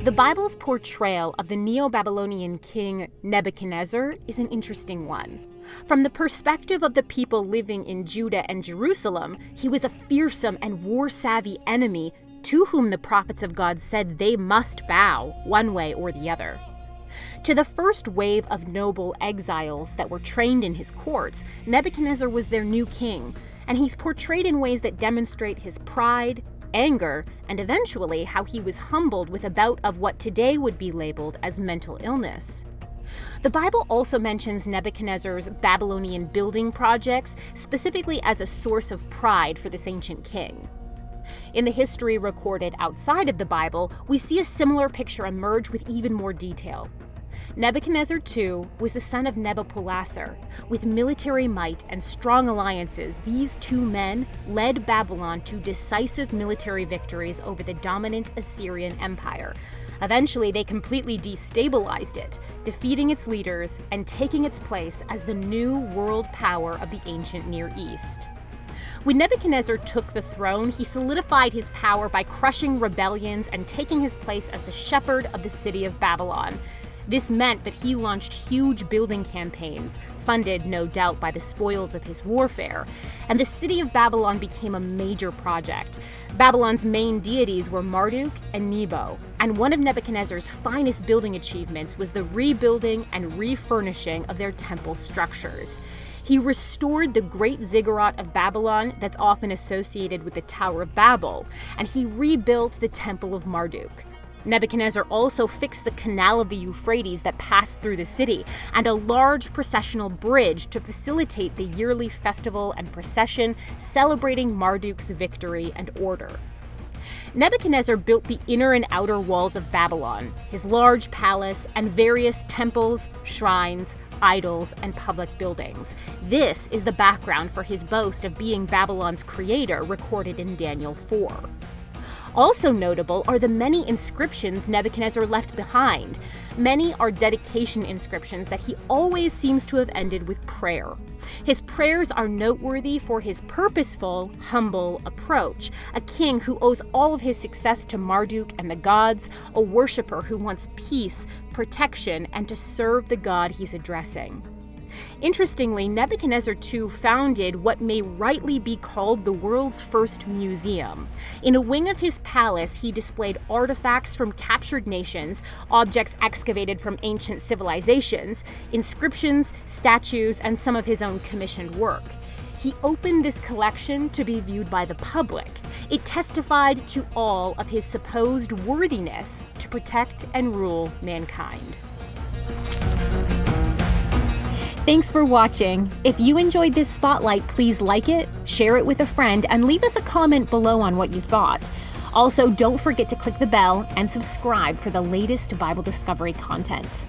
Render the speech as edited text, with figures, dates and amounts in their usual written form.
The Bible's portrayal of the Neo-Babylonian king Nebuchadnezzar is an interesting one. From the perspective of the people living in Judah and Jerusalem, he was a fearsome and war-savvy enemy to whom the prophets of God said they must bow one way or the other. To the first wave of noble exiles that were trained in his courts, Nebuchadnezzar was their new king, and he's portrayed in ways that demonstrate his pride, anger, and eventually how he was humbled with a bout of what today would be labeled as mental illness. The Bible also mentions Nebuchadnezzar's Babylonian building projects specifically as a source of pride for this ancient king. In the history recorded outside of the Bible, we see a similar picture emerge with even more detail. Nebuchadnezzar II was the son of Nabopolassar. With military might and strong alliances, these two men led Babylon to decisive military victories over the dominant Assyrian Empire. Eventually, they completely destabilized it, defeating its leaders and taking its place as the new world power of the ancient Near East. When Nebuchadnezzar took the throne, he solidified his power by crushing rebellions and taking his place as the shepherd of the city of Babylon. This meant that he launched huge building campaigns, funded no doubt by the spoils of his warfare, and the city of Babylon became a major project. Babylon's main deities were Marduk and Nebo, and one of Nebuchadnezzar's finest building achievements was the rebuilding and refurnishing of their temple structures. He restored the great ziggurat of Babylon that's often associated with the Tower of Babel, and he rebuilt the Temple of Marduk. Nebuchadnezzar also fixed the canal of the Euphrates that passed through the city, and a large processional bridge to facilitate the yearly festival and procession celebrating Marduk's victory and order. Nebuchadnezzar built the inner and outer walls of Babylon, his large palace, and various temples, shrines, idols, and public buildings. This is the background for his boast of being Babylon's creator recorded in Daniel 4. Also notable are the many inscriptions Nebuchadnezzar left behind. Many are dedication inscriptions that he always seems to have ended with prayer. His prayers are noteworthy for his purposeful, humble approach, a king who owes all of his success to Marduk and the gods, a worshiper who wants peace, protection, and to serve the God he's addressing. Interestingly, Nebuchadnezzar II founded what may rightly be called the world's first museum. In a wing of his palace, he displayed artifacts from captured nations, objects excavated from ancient civilizations, inscriptions, statues, and some of his own commissioned work. He opened this collection to be viewed by the public. It testified to all of his supposed worthiness to protect and rule mankind. Thanks for watching. If you enjoyed this spotlight, please like it, share it with a friend, and leave us a comment below on what you thought. Also, don't forget to click the bell and subscribe for the latest Bible Discovery content.